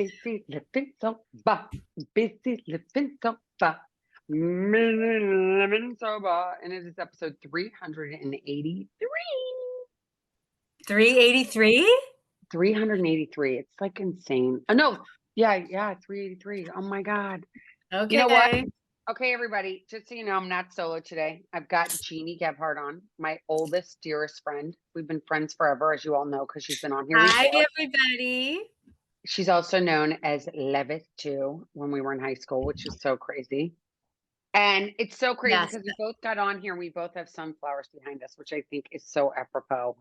Busy living so far, busy living so far, living so far. And it is episode 383. 383? 383. It's like insane. Oh, no. Yeah, 383. Oh my God. You know what? Okay. Okay, everybody, just so you know, I'm not solo today. I've got Jeannie Gebhard on, my oldest, dearest friend. We've been friends forever, as you all know, because she's been on here Hi, before. everybody. She's also known as Levis too when we were in high school, which is so crazy. And it's so crazy Yes, because we both got on here and we both have sunflowers behind us, which I think is so apropos.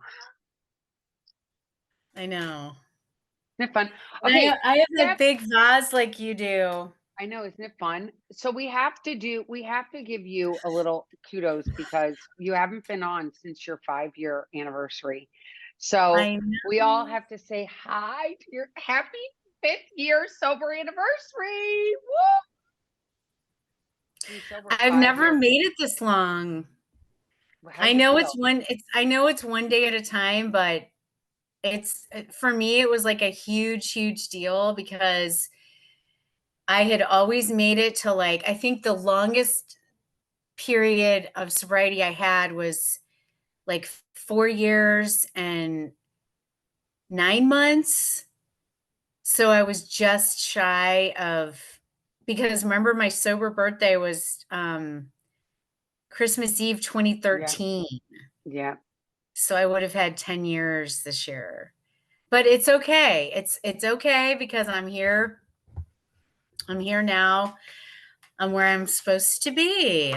I know. Isn't it fun? And Okay, I have a Steph, big vase like you do. I know, isn't it fun? So we have to give you a little kudos because you haven't been on since your 5-year anniversary. So I we all know. have to say hi to your happy 5th year sober anniversary. Woo! Been sober I've 5 years. never made it this long. How's it feel? I know it's one day at a time, but it's for me it was like a huge deal because I had always made it to like I think the longest period of sobriety I had was like 4 years and 9 months. So I was just shy of, because remember my sober birthday was Christmas Eve Yeah, 2013. yeah. So I would have had 10 years this year. But it's okay. It's okay because I'm here. I'm here now. I'm where I'm supposed to be.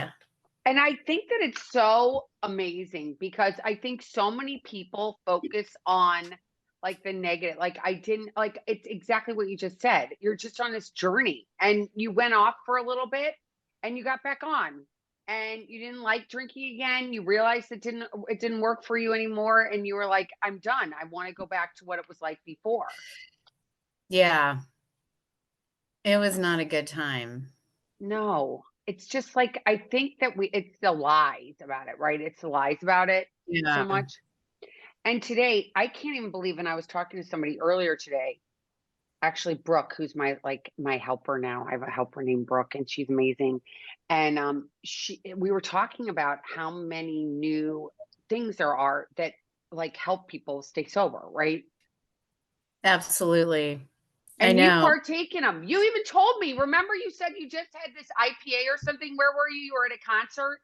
And I think that it's so amazing because I think so many people focus on like the negative. Like I didn't like it's exactly what you just said. You're just on this journey and you went off for a little bit and you got back on and you didn't like drinking again. You realized it didn't work for you anymore and you were like, I'm done. I want to go back to what it was like before. Yeah. It was not a good time. No, it's just like I think that it's the lies about it, right? It's the lies about it so Yeah. much. And today, I can't even believe, and I was talking to somebody earlier today, actually Brooke, who's my helper now. I have a helper named Brooke, and she's amazing. And we were talking about how many new things there are that like help people stay sober, right? Absolutely. I And you know. partake in them. You even told me. Remember, you said you just had this IPA or something. Where were you? You were at a concert.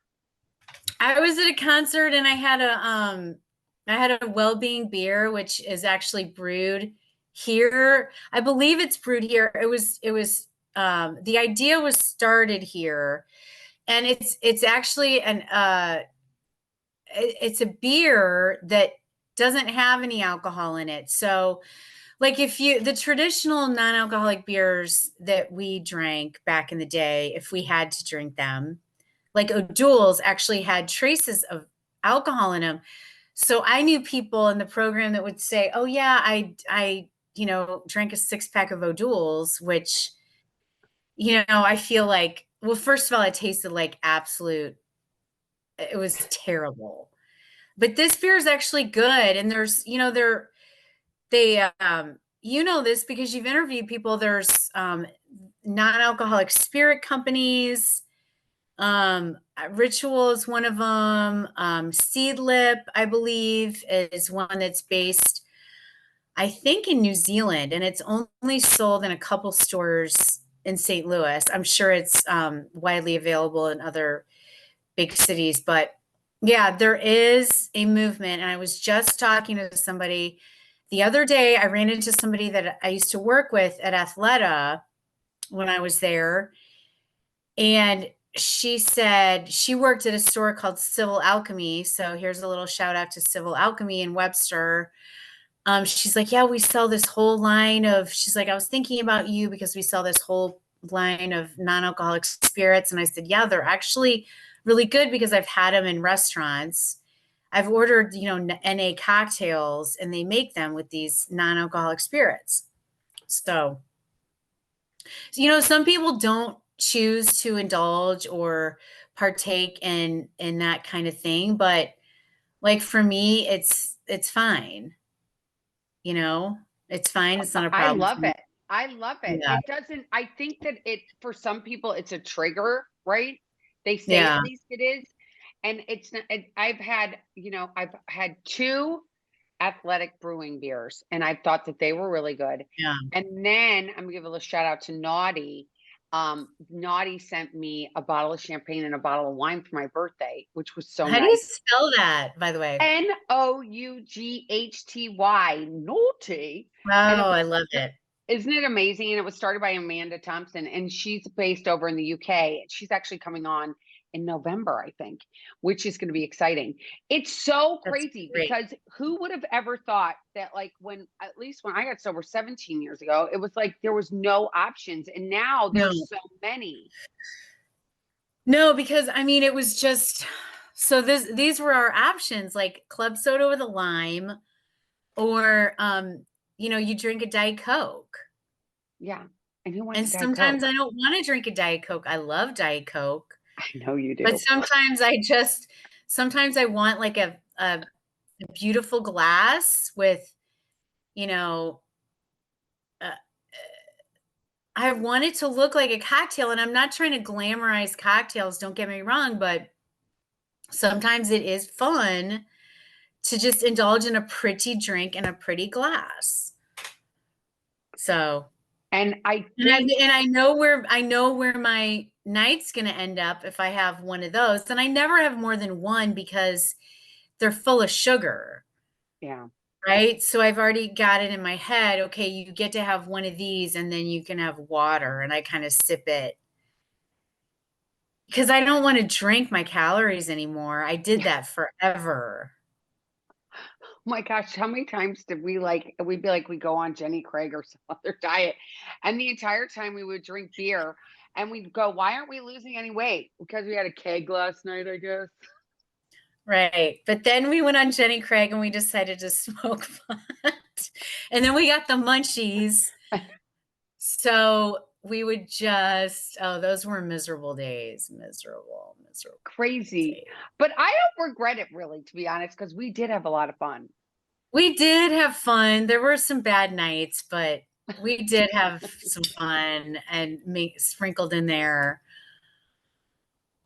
I was at a concert and I had a well-being beer which is actually brewed here. I believe it's brewed here. It was the idea was started here, and it's actually it's a beer that doesn't have any alcohol in it. So like if you the traditional non-alcoholic beers that we drank back in the day, if we had to drink them, like O'Doul's actually had traces of alcohol in them. So I knew people in the program that would say, "Oh yeah, I drank a 6 pack of O'Doul's," which I feel like, well, first of all, it tasted like absolute. It was terrible. But this beer is actually good, and this because you've interviewed people. There's non-alcoholic spirit companies. Ritual is one of them. Seed Lip, I believe, is one that's based, I think, in New Zealand, and it's only sold in a couple stores in St. Louis. I'm sure it's widely available in other big cities, but yeah, there is a movement. And I was just talking to somebody the other day. I ran into somebody that I used to work with at Athleta when I was there, and she said she worked at a store called Civil Alchemy. So here's a little shout out to Civil Alchemy in Webster. She's like, yeah, we sell this whole line of, she's like, I was thinking about you because we sell this whole line of non-alcoholic spirits. And I said, yeah, they're actually really good because I've had them in restaurants. I've ordered, NA cocktails, and they make them with these non-alcoholic spirits. So, some people don't choose to indulge or partake in that kind of thing, but like for me, it's fine. It's fine. It's not a I problem love for me. it. I love it. Yeah. It doesn't I think that for some people, it's a trigger, right? They say Yeah. at least it is, and it's not I've had 2 athletic brewing beers, and I thought that they were really good. Yeah. And then I'm gonna give a little shout out to Naughty. Naughty sent me a bottle of champagne and a bottle of wine for my birthday, which was so How do you nice. spell that, by the way? Noughty, naughty, Oh, and it I was love it. isn't it amazing? And it was started by Amanda Thompson, and she's based over in the UK. She's actually coming on in November, I think, which is going to be exciting. It's so That's crazy great. because who would have ever thought that, like, at least when I got sober 17 years ago, it was like there was no options, and now No. there's so many. No, because I mean, it was just so these were our options, like club soda with a lime, or you drink a Diet Coke. Yeah. And who wants And a Diet sometimes Coke? I don't want to drink a Diet Coke. I love Diet Coke, I know you but do. sometimes I want like a beautiful glass with, you know, uh, I want it to look like a cocktail, and I'm not trying to glamorize cocktails, don't get me wrong, but sometimes it is fun to just indulge in a pretty drink in a pretty glass. So, And I and I think, and I know where my night's going to end up if I have one of those. And I never have more than one because they're full of sugar, yeah. right? So I've already got it in my head, okay, you get to have one of these and then you can have water, and I kind of sip it because I don't want to drink my calories anymore. I did that forever. My gosh, how many times did we'd be like, we go on Jenny Craig or some other diet, and the entire time we would drink beer and we'd go, why aren't we losing any weight? Because we had a keg last night, I guess. Right. But then we went on Jenny Craig and we decided to smoke pot. And then we got the munchies. So we would those were miserable days. Miserable Crazy. days. But I don't regret it really, to be honest, because we did have a lot of fun. We did have fun. There were some bad nights, but we did have some fun and sprinkled in there.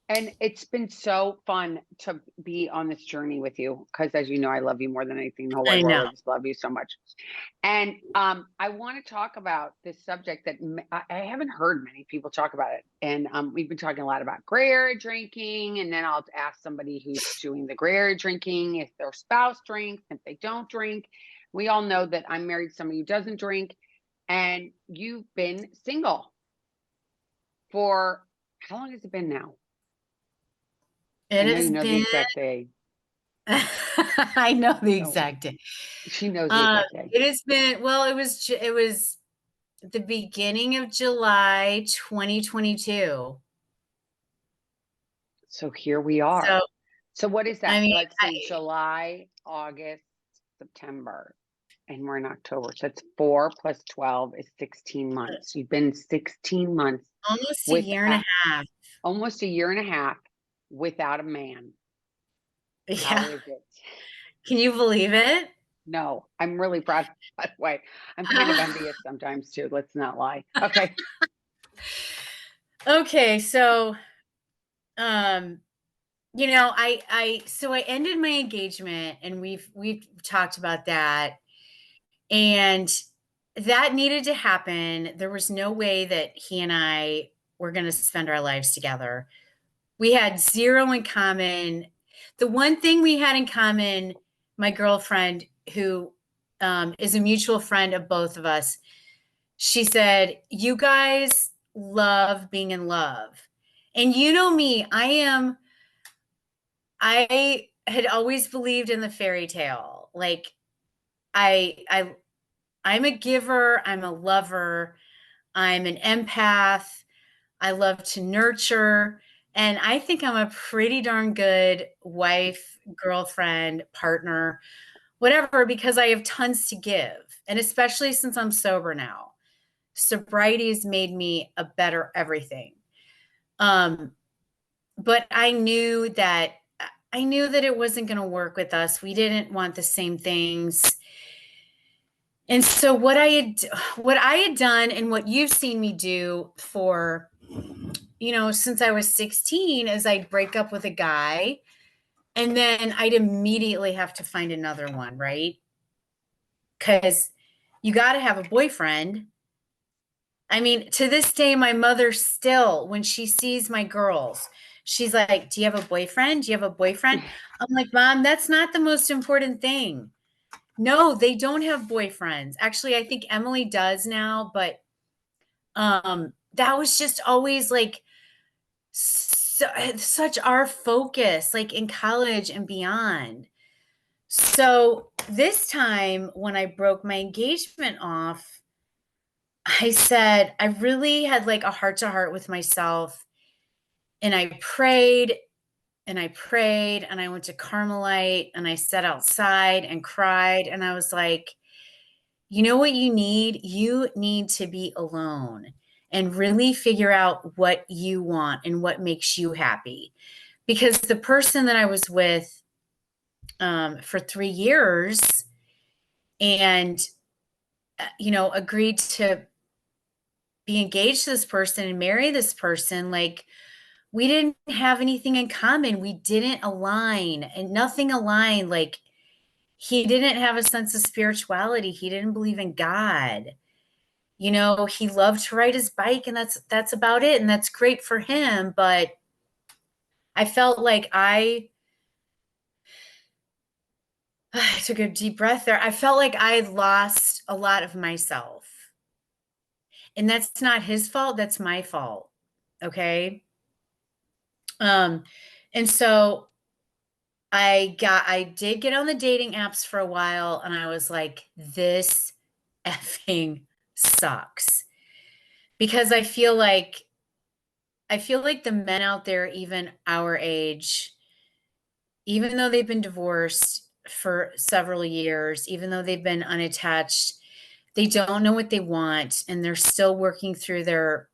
And it's been so fun to be on this journey with you because, as you know, I love you more than anything in the whole wide I world. know. I just love you so much. And I want to talk about this subject that I haven't heard many people talk about it. And we've been talking a lot about gray area drinking. And then I'll ask somebody who's doing the gray area drinking if their spouse drinks, if they don't drink. We all know that I'm married to somebody who doesn't drink. And you've been single for how long has it been now? I It know you has know the been exact day. I know the Oh, exact day. she knows the exact day. It has been it was the beginning of July 2022. So here we So, are. So what is I that? mean, Let's see, July, August, September, and we're in October. So it's 4 plus 12 is 16 months. You've been 16 months almost a with year and a half. almost a year and a half without a man. How Yeah. is it? Can you believe it? No, I'm really proud, by the way. I'm kind of envious sometimes too. Let's not lie. Okay. Okay, so um I ended my engagement, and we've talked about that, and that needed to happen. There was no way that he and I were going to spend our lives together. We had zero in common. The one thing we had in common, my girlfriend, who is a mutual friend of both of us, she said, "You guys love being in love." And you know me, I had always believed in the fairy tale. Like I'm a giver, I'm a lover, I'm an empath. I love to nurture. And I think I'm a pretty darn good wife, girlfriend, partner, whatever, because I have tons to give. And especially since I'm sober now, sobriety has made me a better everything. Um, but I knew that it wasn't going to work with us. We didn't want the same things. And so what I had done and what you've seen me do for, since I was 16 is I'd break up with a guy and then I'd immediately have to find another one, right? Cuz you got to have a boyfriend. I mean, to this day my mother still when she sees my girls, she's like, "Do you have a boyfriend? Do you have a boyfriend?" I'm like, "Mom, that's not the most important thing." No, they don't have boyfriends. Actually, I think Emily does now, but that was just always like such our focus, like in college and beyond. So this time when I broke my engagement off, I said I really had like a heart to heart with myself, and I prayed and I prayed and I went to Carmelite and I sat outside and cried, and I was like, you know what you need? You need to be alone and really figure out what you want and what makes you happy. Because the person that I was with for 3 years and, agreed to be engaged to this person and marry this person, like, we didn't have anything in common. We didn't align and nothing aligned. Like, he didn't have a sense of spirituality. He didn't believe in God. He loved to ride his bike and that's about it. And that's great for him. But I felt like I took a deep breath there. I felt like I had lost a lot of myself. And that's not his fault. That's my fault. Okay. Um, and so I did get on the dating apps for a while and I was like, this effing sucks. Because I feel like the men out there, even our age, even though they've been divorced for several years, even though they've been unattached, they don't know what they want and they're still working through their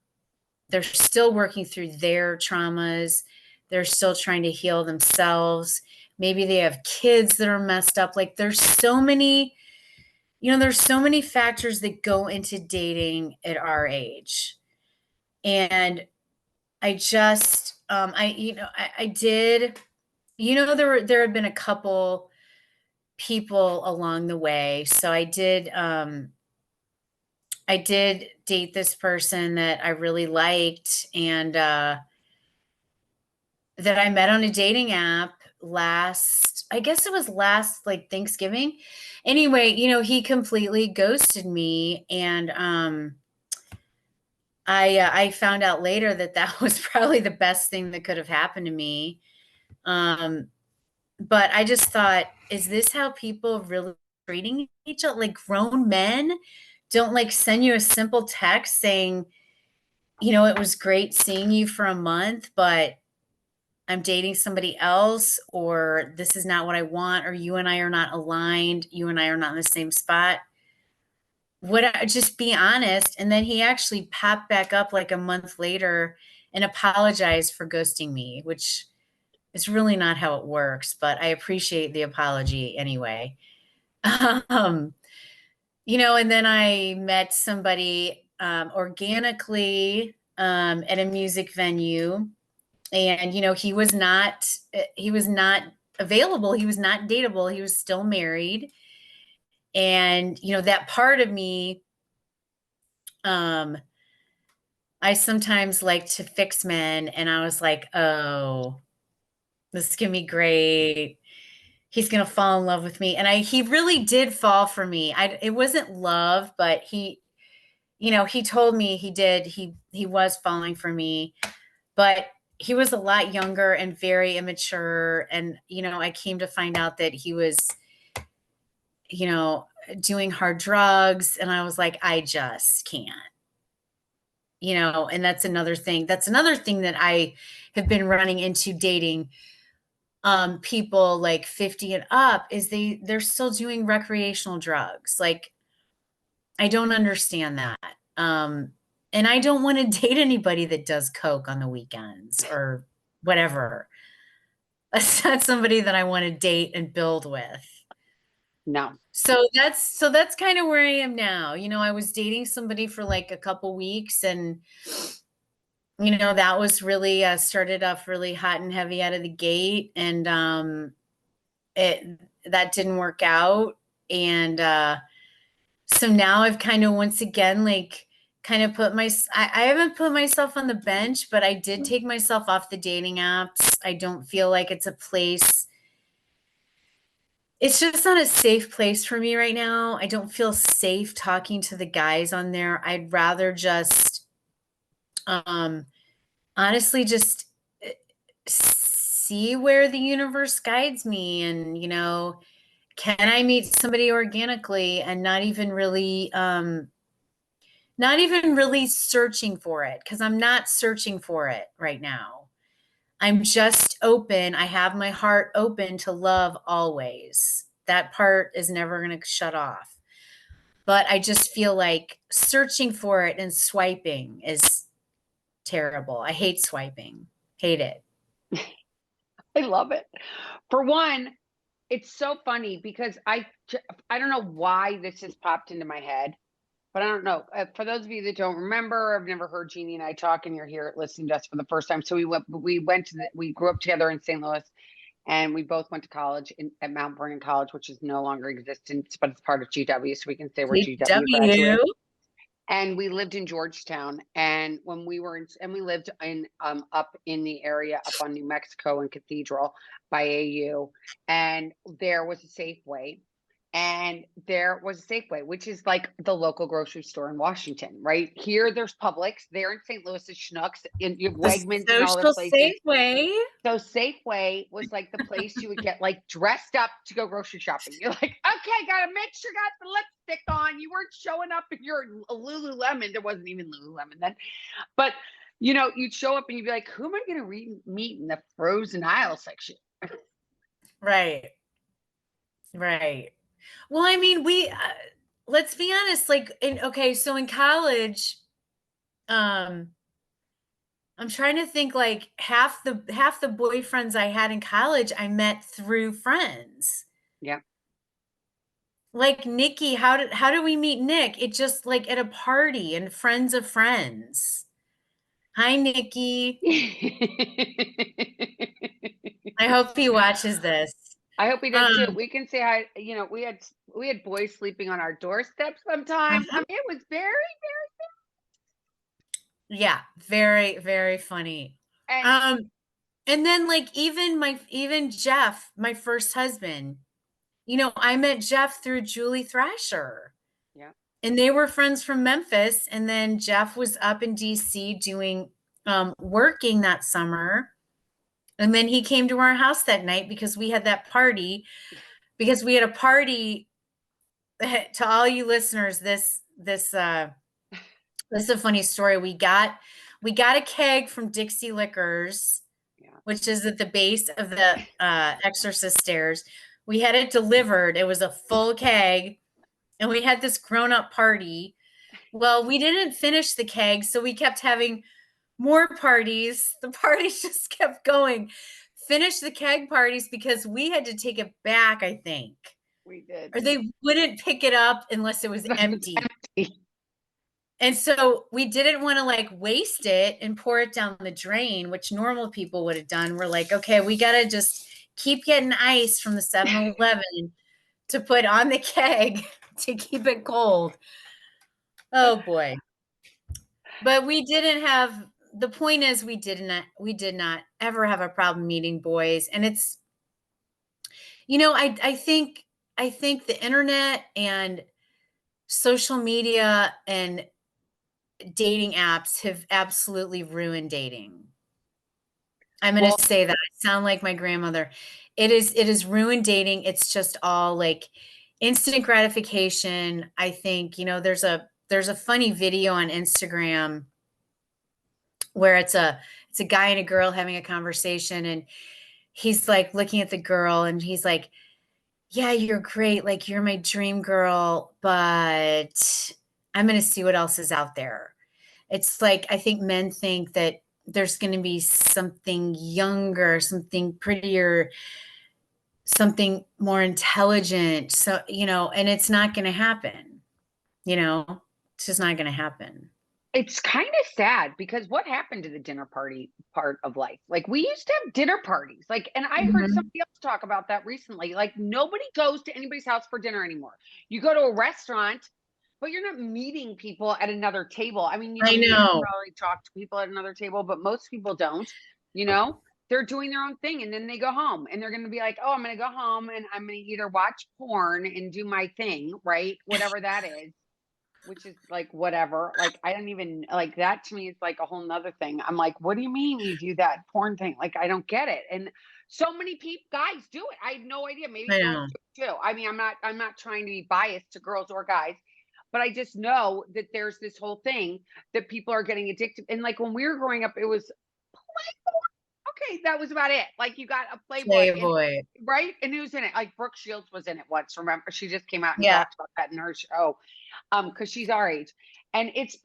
traumas. They're still trying to heal themselves. Maybe they have kids that are messed up. Like there's so many factors that go into dating at our age. And I just I did, there had been a couple people along the way. So I did date this person that I really liked and that I met on a dating app I guess it was last like Thanksgiving. Anyway, he completely ghosted me and I found out later that that was probably the best thing that could have happened to me. Um but I just thought, is this how people really treating each other? Like grown men don't like send you a simple text saying, it was great seeing you for a month, but I'm dating somebody else, or this is not what I want, or you and I are not aligned, you and I are not in the same spot. Would I just be honest? And then he actually popped back up like a month later and apologized for ghosting me, which is really not how it works, but I appreciate the apology anyway. Um, and then I met somebody organically at a music venue, and he was not available. He was not dateable. He was still married, and that part of me, um, I sometimes like to fix men, and I was like, oh, this is gonna be great. He's gonna fall in love with me, and he really did fall for me. It wasn't love, but he told me he was falling for me, but he was a lot younger and very immature. And, I came to find out that he was, you know, doing hard drugs. And I was like, I just can't, and that's another thing. That's another thing that I have been running into dating people like 50 and up is they're still doing recreational drugs. Like, I don't understand that. And I don't want to date anybody that does coke on the weekends or whatever. That's not somebody that I want to date and build with. No. So that's kind of where I am now. I was dating somebody for like a couple weeks, and that was really started off really hot and heavy out of the gate, and it that didn't work out. And so now I've kind of once again like kind of I haven't put myself on the bench, but I did take myself off the dating apps. I don't feel like it's a place. It's just not a safe place for me right now. I don't feel safe talking to the guys on there. I'd rather just um honestly just see where the universe guides me, and can I meet somebody organically and not even really searching for it, because I'm not searching for it right now. I'm just open. I have my heart open to love always. That part is never going to shut off. But I just feel like searching for it and swiping is terrible. I hate swiping. Hate it. I love it. For one, it's so funny because I don't know why this has popped into my head, but I don't know. For those of you that don't remember, I've never heard Jeannie and I talk, and you're here listening to us for the first time. So we grew up together in St. Louis, and we both went to college at Mount Vernon College, which is no longer existent, but it's part of GW, so we can say we're GW GW. graduates. And we lived in Georgetown, and we lived in up in the area up on New Mexico and Cathedral by AU, and there was a Safeway, which is like the local grocery store in Washington. Right here, there's Publix. There in St. Louis is Schnucks, and you have A Wegmans and all those social places. Safeway. So Safeway was like the place you would get like dressed up to go grocery shopping. You're like, okay, gotta make sure got the lipstick on. You weren't showing up in your Lululemon. There wasn't even Lululemon then, but you'd show up and you'd be like, who am I gonna meet in the frozen aisle section? Right. Right. Well, I mean, let's be honest, like so in college, um, I'm trying to think, like half the boyfriends I had in college I met through friends. Yeah. Like Nikki, how did we meet Nick? It just like at a party and friends of friends. Hi, Nikki. I hope he watches this. I hope he does too. We can say hi. We had boys sleeping on our doorstep sometimes. I mean, it was very, Yeah, very, very funny. and And then like even Jeff, my first husband, I met Jeff through Julie Thrasher. yeah. And they were friends from Memphis. And then Jeff was up in DC doing working that summer. And then he came to our house that night because we had that party. Because we had a party to all you listeners, this is a funny story. We got a keg from Dixie Liquors, Yeah. which is at the base of the Exorcist stairs. We had it delivered. It was a full keg, and we had this grown-up party. Well, we didn't finish the keg, so we kept having more parties. The parties just kept going. Finished the keg parties because we had to take it back, I think. We did. Or they wouldn't pick it up unless it was empty. And so we didn't want to like waste it and pour it down the drain, which normal people would have done. We're like, okay, we got to just keep getting ice from the 7-Eleven to put on the keg to keep it cold. Oh boy. But the point is we did not ever have a problem meeting boys. And it's, I think the internet and social media and dating apps have absolutely ruined dating. I'm going to say that. I sound like my grandmother. It is ruined dating. It's just all like instant gratification. I think, there's a funny video on Instagram where it's a guy and a girl having a conversation, and he's like looking at the girl and he's like, yeah, you're great. Like you're my dream girl, but I'm going to see what else is out there. It's like, I think men think that there's going to be something younger, something prettier, something more intelligent. So, and it's not going to happen, it's just not going to happen. It's kind of sad because what happened to the dinner party part of life? Like we used to have dinner parties. Like, and I heard Mhm. somebody else talk about that recently. Like nobody goes to anybody's house for dinner anymore. You go to a restaurant, but you're not meeting people at another table. I mean, I maybe you know. probably talk to people at another table, but most people don't, you know? They're doing their own thing and then they go home and they're going to be like, "Oh, I'm going to go home and I'm going to either watch porn and do my thing, right? Whatever that is." Which is like whatever. Like I don't even like that to me is like a whole nother thing. I'm like, what do you mean you do that porn thing? Like I don't get it. And so many people guys do it. I had no idea. Maybe I girls know. do too. I mean, I'm not trying to be biased to girls or guys, but I just know that there's this whole thing that people are getting addicted. And like when we were growing up, it was okay, that was about it. Like you got a Playboy and Playboy. right? And who's in it? Like Brooke Shields was in it once. Remember, she just came out and Yeah. talked about that in her show because she's our age. And it's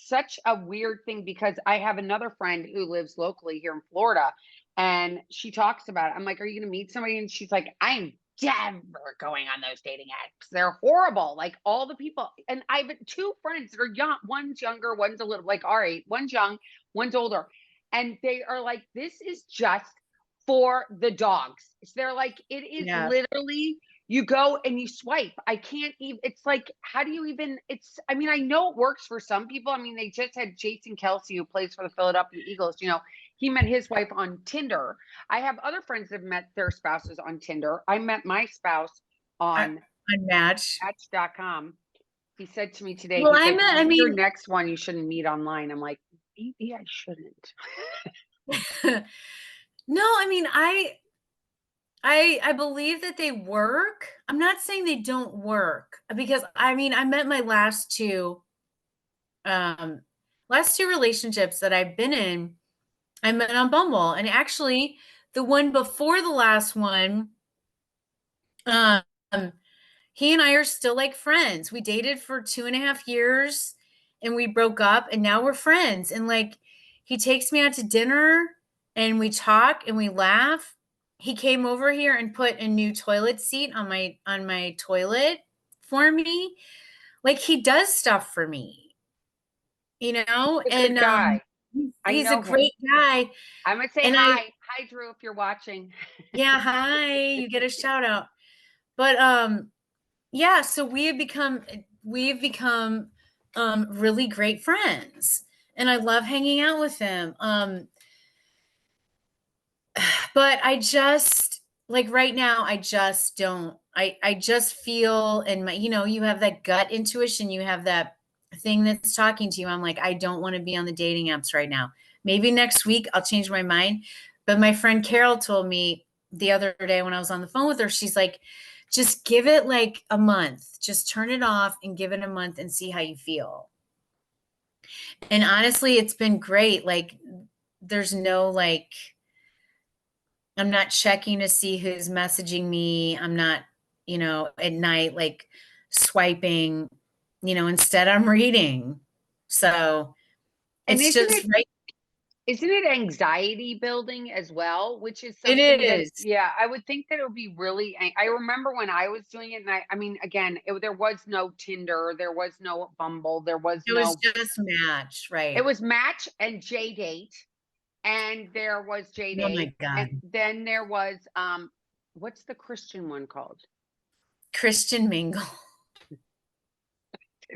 such a weird thing because I have another friend who lives locally here in Florida and she talks about it. I'm like, are you gonna meet somebody? And she's like, I'm never going on those dating apps. They're horrible. Like all the people, and I have two friends that are young, one's younger, one's a little like our age, one's young, one's older. And they are like, this is just for the dogs. So they're like, it is Yeah. literally you go and you swipe. I can't even, it's like, how do you even, I mean, I know it works for some people. I mean, they just had Jason Kelsey, who plays for the Philadelphia Eagles. He met his wife on Tinder. I have other friends that have met their spouses on Tinder. I met my spouse on On Match. Match.com. He said to me today, Well, he's like, I maybe your mean, next one you shouldn't meet online. I'm like, maybe I shouldn't. no, I mean, I believe that they work. I'm not saying they don't work because I mean, I met my um last two relationships that I've been in, I met on Bumble. And actually, the one before the last one, um, he and I are still like friends. We dated for 2.5 years and we broke up and now we're friends. And like he takes me out to dinner and we talk and we laugh. He came over here and put a new toilet seat on my toilet for me. Like he does stuff for me, A good and guy. I he's a know him. great guy. I'm gonna say And I hi. Hi, Drew, if you're watching. Yeah, hi, you get a shout out. But yeah, so we have become really great friends. And I love hanging out with him. But I just like right now, I just don't. I just feel in my, you have that gut intuition, you have that thing that's talking to you. I'm like, I don't want to be on the dating apps right now. Maybe next week I'll change my mind. But my friend Carol told me the other day when I was on the phone with her, she's like, just give it like a month. Just turn it off and give it a month and see how you feel. And honestly, it's been great. Like there's no like I'm not checking to see who's messaging me. I'm not, at night like swiping, instead I'm reading. So And it's just right. isn't it anxiety building as well, which is It something that, is. yeah, I would think that it would be really, I remember when I was doing it and I mean, again, there was no Tinder, there was no Bumble, there was It was no, just Match, it right? was Match and J Date and there was J Oh my Date God. and then there was, what's the Christian one called? Christian Mingle.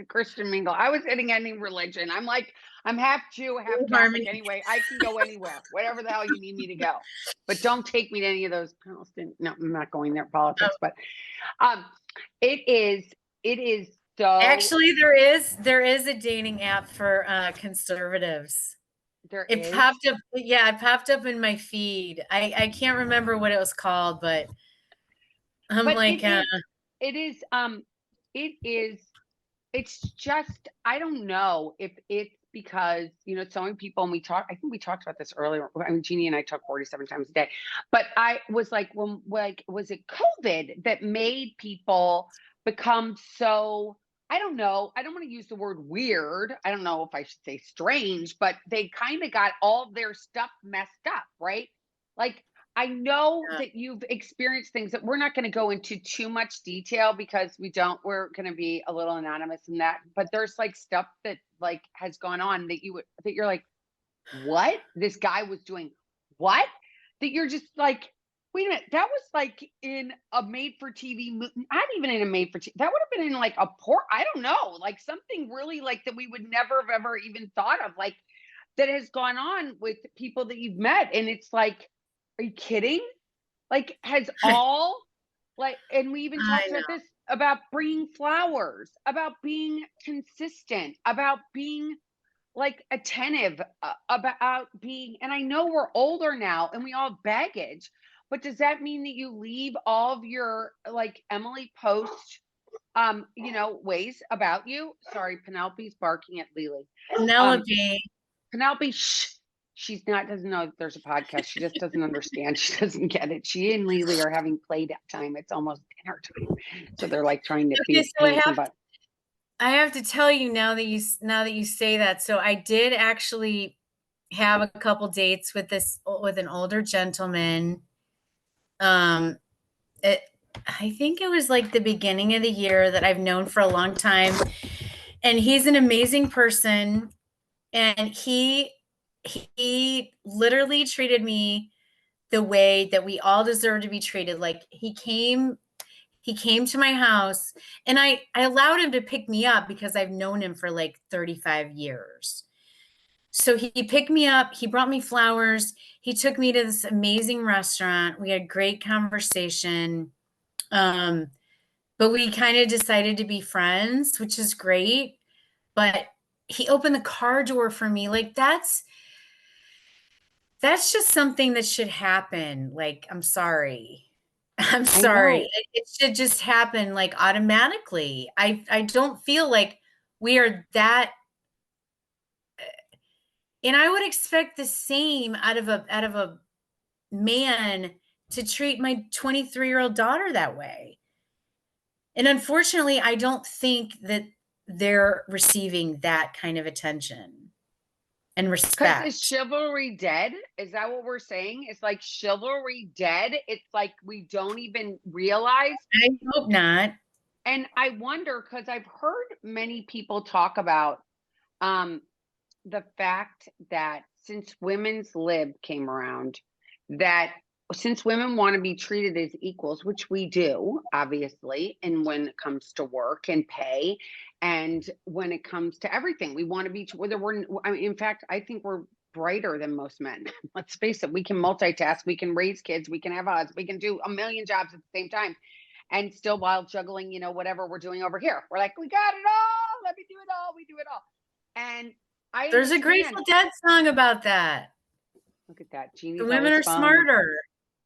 Christian mingle. I was hitting any religion. I'm like, I'm half Jew, half Catholic Harmony. anyway. I can go anywhere, whatever the hell you need me to go. But don't take me to any of those. No, I'm not going there. Politics, but um, it is so. Actually, there is a dating app for conservatives. There It is, popped up. Yeah, it popped up in my feed. I can't remember what it was called, but I'm but like, it is it is it's just I don't know if it's because so many people and I think we talked about this earlier. I mean, Jeannie and I talk 47 times a day, but I was like, when like was it COVID that made people become so, I don't know, I don't want to use the word weird, I don't know if I should say strange, but they kind of got all their stuff messed up, right? Like I know Yeah. that you've experienced things that we're not going to go into too much detail because we're going to be a little anonymous in that, but there's like stuff that like has gone on that that you're like, what? This guy was doing what? That you're just like, wait a minute, that was like in a made for TV movie, not even in a made for TV. That would have been in like a port, I don't know, like something really like that we would never have ever even thought of, like that has gone on with people that you've met. And it's like, are you kidding? Like, has all like, and we even I talked about know. this about bringing flowers, about being consistent, about being like attentive, about being, and I know we're older now and we all have baggage, but does that mean that you leave all of your like Emily Post, ways about you? Sorry, Penelope's barking at Lily. Um, Penelope. Penelope, shh. She's not doesn't know that there's a podcast. She just doesn't understand. She doesn't get it. She and Lily are having play time. It's almost dinner time. So they're like trying to Okay, be so pain some butt. I have to tell you now that you say that. So I did actually have a couple dates with an older gentleman. Um, it, I think it was like the beginning of the year that I've known for a long time, and he's an amazing person, and he literally treated me the way that we all deserve to be treated. Like he came to my house, and I allowed him to pick me up because I've known him for like 35 years. So he picked me up, he brought me flowers, he took me to this amazing restaurant. We had great conversation. Um, but we kind of decided to be friends, which is great. But he opened the car door for me. Like that's just something that should happen. Like, I'm sorry. I'm I sorry. know. It should just happen like automatically. I don't feel like we are that, and I would expect the same out of a man to treat my 23-year-old daughter that way. And unfortunately, I don't think that they're receiving that kind of attention and Because is respect. chivalry dead? Is that what we're saying? It's like chivalry dead. It's like we don't even realize. I hope not. And I wonder because I've heard many people talk about um, the fact that since women's lib came around, that since women want to be treated as equals, which we do, obviously, and when it comes to work and pay, and when it comes to everything, we want to be whether we're. I mean, in fact, I think we're brighter than most men. Let's face it, we can multitask, we can raise kids, we can have us, we can do a million jobs at the same time, and still while juggling, whatever we're doing over here. We're like, we got it all. Let me do it all. We do it all. And I There's a understand. Grateful Dead song about that. Look at that. The Jeannie's women always are following. smarter.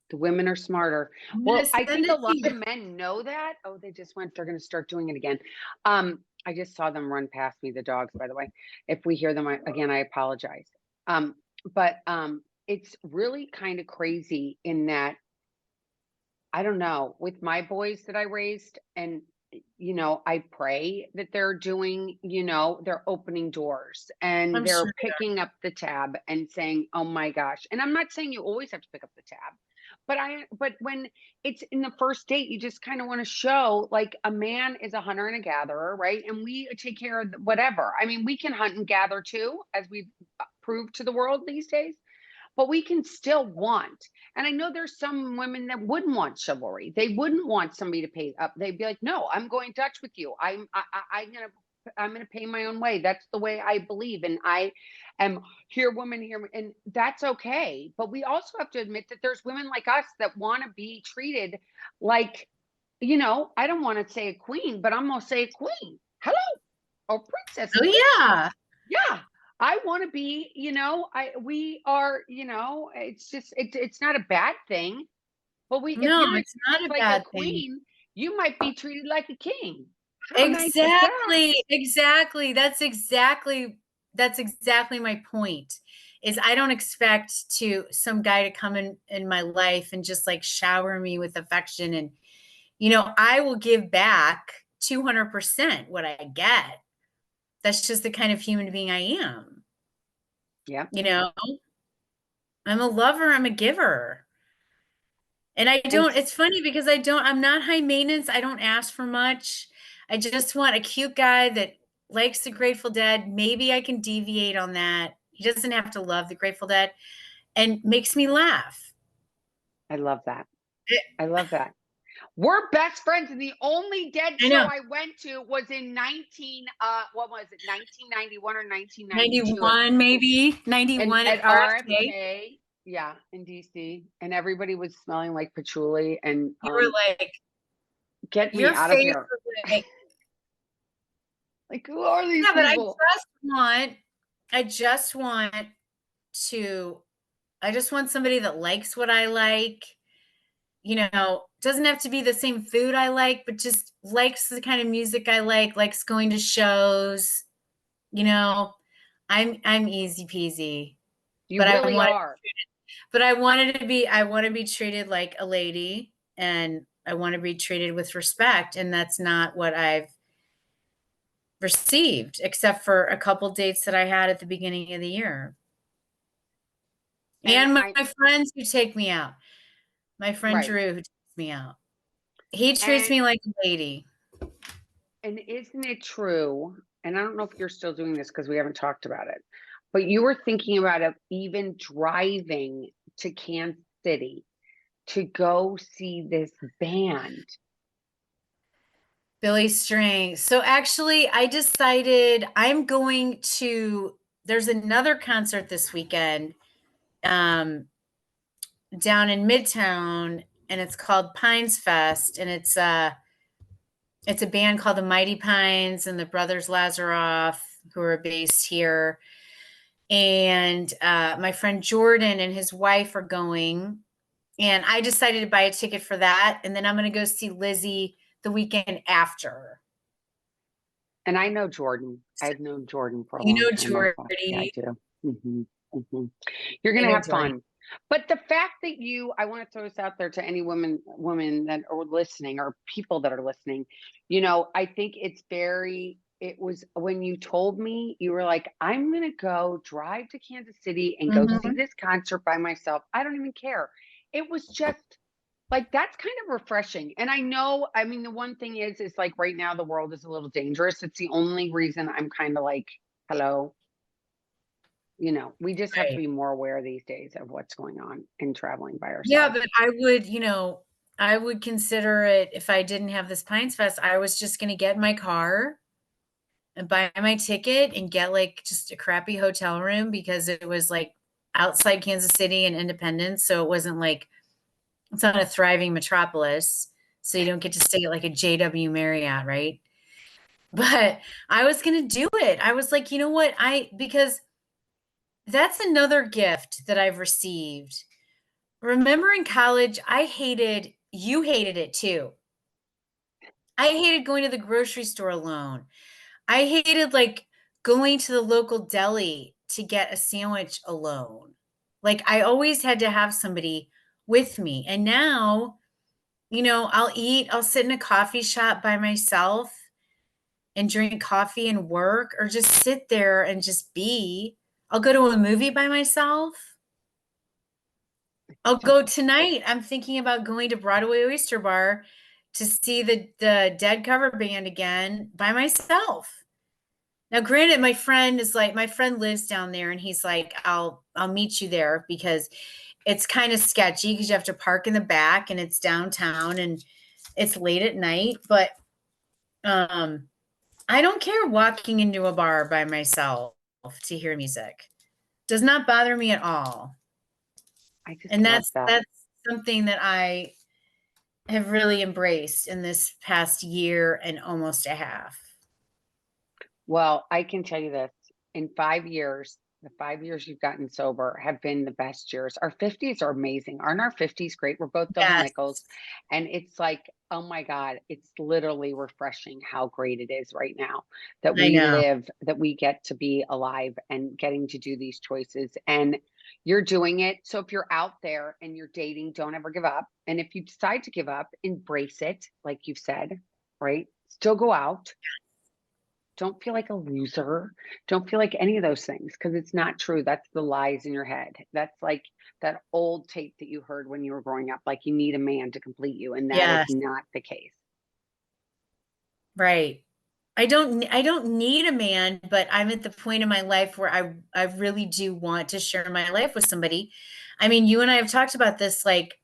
The women are smarter. I'm gonna Well, I send think a it to lot of you. men know that. Oh, they just went. They're going to start doing it again. I just saw them run past me, the dogs, by the way. If we hear them again, I apologize. But it's really kind of crazy in that I don't know, with my boys that I raised, and I pray that they're doing, they're opening doors and I'm they're sure. picking up the tab and saying, "Oh my gosh." And I'm not saying you always have to pick up the tab, but when it's in the first date, you just kind of want to show like a man is a hunter and a gatherer, right? And we take care of whatever. I mean, we can hunt and gather too, as we've proved to the world these days, but we can still want. And I know there's some women that wouldn't want chivalry. They wouldn't want somebody to pay up. They'd be like, "No, I'm going Dutch with you. I'm gonna pay my own way. That's the way I believe, and I am here, woman here, and that's okay." But we also have to admit that there's women like us that want to be treated like, I don't want to say a queen, but I'm gonna say a queen. Hello, or princess Oh at least. yeah. Yeah. I want to be, we are, it's just, it's not a bad thing. But if No, you're it's not experienced a like a bad thing. queen, you might be treated like a king. How nice is that? Exactly, exactly. That's exactly my point. Is I don't expect to some guy to come in my life and just like shower me with affection, and I will give back 200% what I get. That's just the kind of human being I am. Yeah. You know, I'm a lover, I'm a giver. And I And don't, it's funny because I'm not high maintenance. I don't ask for much. I just want a cute guy that likes the Grateful Dead. Maybe I can deviate on that. He doesn't have to love the Grateful Dead and makes me laugh. I love that. Eh, I love that. We're best friends, and the only Dead I show know. I went to was in 1991 or 1992 91, maybe and 91 at at RFK. RFK, yeah, in DC, and everybody was smelling like patchouli and You were like, get me your out of face here. was like, Like, who are these yeah, but people? I just want to, I just want somebody that likes what I like. Doesn't have to be the same food I like, but just likes the kind of music I like, likes going to shows. You know, I'm easy peasy, You but really are. I want to be treated like a lady, and I want to be treated with respect. And that's not what I've received, except for a couple dates that I had at the beginning of the year. And And my, I my friends who take me out. My friend right. Drew who takes me out. He treats And me like a lady. and isn't it true? And I don't know if you're still doing this because we haven't talked about it, but you were thinking about it, even driving to Kansas City to go see this band. Billy Strings. So actually, I decided there's another concert this weekend down in Midtown, and it's called Pines Fest, and it's a band called the Mighty Pines and the Brothers Lazaroff, who are based here. And my friend Jordan and his wife are going. And I decided to buy a ticket for that. And then I'm going to go see Lizzie the weekend after. And I know Jordan. I've known Jordan for a You long know time also. Yeah, I Jordy. do. hmm hmm You're I gonna know have Jordy. fun. But the fact that I want to throw this out there to any women that are listening or people that are listening, I think it was when you told me, you were like, I'm gonna go drive to Kansas City and go see Mhm. this concert by myself. I don't even care. It was just like that's kind of refreshing. And I know, I mean, the one thing is like right now the world is a little dangerous. It's the only reason I'm kind of like, hello, we just have to Right. be more aware these days of what's going on in traveling by Yeah, ourselves. but I would consider it if I didn't have this Pines Fest, I was just going to get in my car and buy my ticket and get like just a crappy hotel room because it was like outside Kansas City and Independence. So it wasn't like it's not a thriving metropolis. So you don't get to stay at like a JW Marriott, right? But I was going to do it. I was like, you know what? Because that's another gift that I've received. Remember in college, you hated it too. I hated going to the grocery store alone. I hated like going to the local deli to get a sandwich alone. Like I always had to have somebody with me. And now, I'll sit in a coffee shop by myself and drink coffee and work or just sit there and just be. I'll go to a movie by myself. I'll Just go tonight. I'm thinking about going to Broadway Oyster Bar to see the Dead cover band again by myself. Now, granted, my friend lives down there, and he's like, I'll meet you there because it's kind of sketchy because you have to park in the back, and it's downtown, and it's late at night. But I don't care walking into a bar by myself to hear music. Does not bother me at all. I just And love that. that's something that I have really embraced in this past year and almost a half. Well, I can tell you this, in 5 years, the 5 years you've gotten sober have been the best years. Our 50s are amazing. Aren't our 50s great? We're both double Yes, nickels. And it's like, oh my God, it's literally refreshing how great it is right now that I know. that we get to be alive and getting to do these choices. And you're doing it. So if you're out there and you're dating, don't ever give up. And if you decide to give up, embrace it, like you've said, right? Still go out, Don't feel like a loser. Don't feel like any of those things because it's not true. That's the lies in your head. That's like that old tape that you heard when you were growing up, like you need a man to complete you, and that is Yes, not the case. right. I don't need a man, but I'm at the point in my life where I really do want to share my life with somebody. I mean, you and I have talked about this, like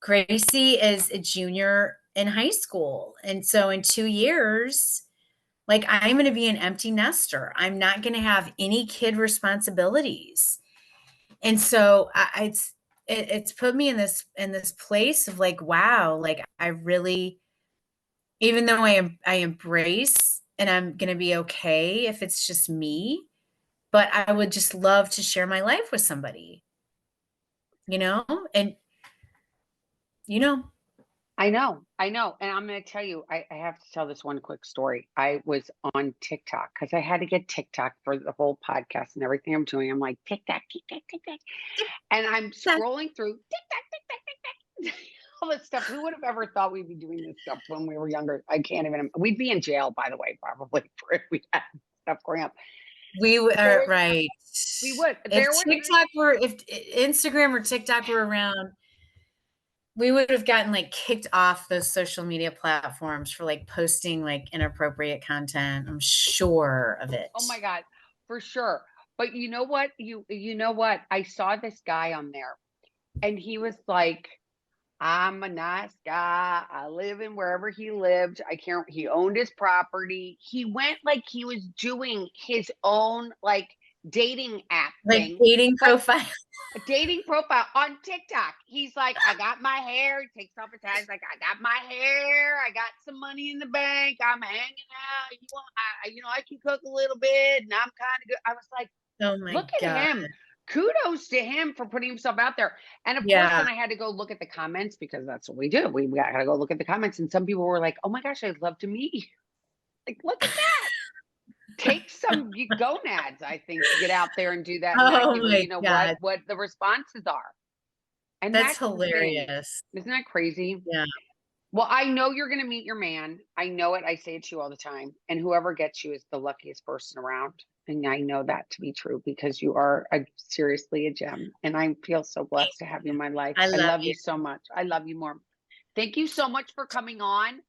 Gracie is a junior in high school. And so in 2 years, like I'm going to be an empty nester. I'm not going to have any kid responsibilities. And so it's put me in this place of like, wow, like I really, even though I embrace and I'm going to be okay if it's just me, but I would just love to share my life with somebody, you know? And you know, I know. And I'm going to tell you, I have to tell this one quick story. I was on TikTok because I had to get TikTok for the whole podcast and everything I'm doing. I'm like, TikTok, TikTok, TikTok. And I'm scrolling through TikTok, TikTok, TikTok. All this stuff. Who would have ever thought we'd be doing this stuff when we were younger? I can't even. We'd be in jail, by the way, probably for if we had stuff growing up. we There are was, right. we would. If Instagram or TikTok were around, we would have gotten like kicked off those social media platforms for like posting like inappropriate content. I'm sure of it. Oh my God, for sure. But you know what? You know what? I saw this guy on there, and he was like, I'm a nice guy. I live in wherever he lived. I can't, he owned his property. He went like he was doing his own like dating app Like thing, dating but profile. a dating profile on TikTok. He's like, I got my hair. He takes off his hat. He's like, I got my hair. I got some money in the bank. I'm hanging out. You want, you know, I can cook a little bit, and I'm kind of good. I was like, Oh my look at God. him. Kudos to him for putting himself out there. And of course, Yeah. then I had to go look at the comments because that's what we do. We got to go look at the comments. And some people were like, oh my gosh, I'd love to meet you. Like, look at that. Take some gonads, I think, to get out there and do that. And not Oh give you, my you know, God. what the responses are. And That's that's the thing. hilarious. Isn't that crazy? Yeah. Well, I know you're going to meet your man. I know it. I say it to you all the time. And whoever gets you is the luckiest person around. And I know that to be true because you are seriously a gem. And I feel so blessed to have you in my life. I I love love you. you so much. I love you more. Thank you so much for coming on.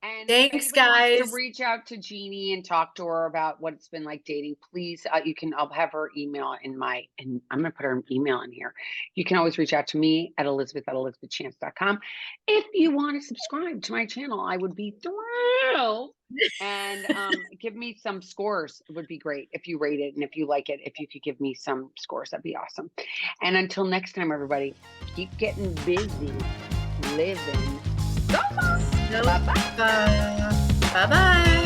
And if Thanks, anybody wants to guys. reach out to Jeannie and talk to her about what it's been like dating, please, I'll have her email and I'm going to put her email in here. You can always reach out to me at elizabeth@elizabethchance.com. If you want to subscribe to my channel, I would be thrilled. And give me some scores. It would be great if you rate it. And if you like it, if you could give me some scores, that'd be awesome. And until next time, everybody, keep getting busy living. So long. Bye-bye. Bye-bye.